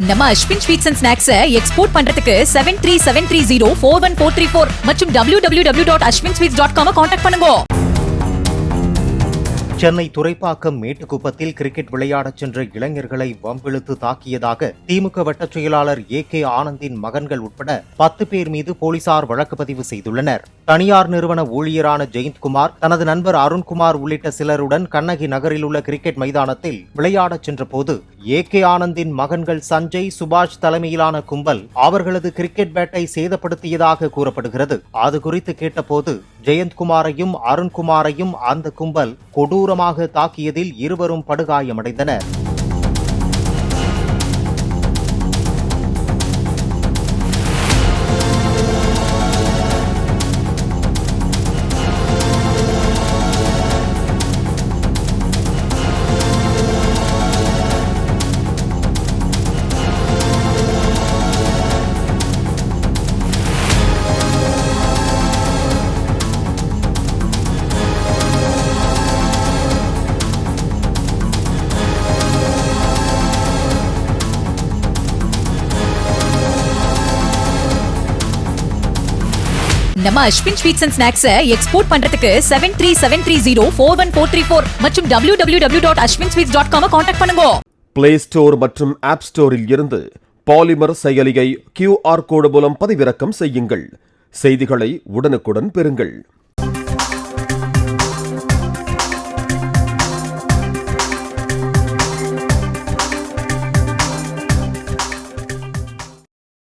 நம்ம Ashwin sweets and snacks export பண்றதுக்கு 7373041434 மற்றும் www.ashwinsweets.com கான்டாக்ட் பண்ணுங்க. சென்னை துறைப்பாக்கம் மேட்டுக்குப்பத்தில் கிரிக்கெட் விளையாடச் சென்ற இளைஞர்களை வம்பிழுத்து தாக்கியதாக திமுக வட்டச் செயலாளர் AK ஆனந்தின் மகன்கள் உட்பட 10 பேர் மீது போலீசார் வழக்கு பதிவு செய்துள்ளனர். தனியார் நிறுவன ஊழியரான ஜெயந்த்குமார் தனது நண்பர் அருண்குமார் உள்ளிட்ட சிலருடன் கண்ணகி நகரில் உள்ள கிரிக்கெட் மைதானத்தில் விளையாடச் சென்றபோது AK ஆனந்தின் மகன்கள் சஞ்சய், சுபாஷ் தலைமையிலான கும்பல் அவர்களது கிரிக்கெட் பேட்டை சேதப்படுத்தியதாக கூறப்படுகிறது. அது குறித்து கேட்டபோது ஜெயந்த்குமாரையும் அருண்குமாரையும் அந்த கும்பல் கொடூரமாக தாக்கியதில் இருவரும் படுகாயமடைந்தனர். நம்ம Ashwin sweets and snacks export பண்றதுக்கு 7373041434 மற்றும் www.ashwinsweets.com கான்டாக்ட் பண்ணுங்க. பிளே ஸ்டோர் மற்றும் ஆப் ஸ்டோரில் இருந்து பாலிமர் செயலியை QR கோடு மூலம் பதிவிறக்கம் செய்யுங்கள். செய்திகளை உடனுக்குடன் பெறுங்கள்.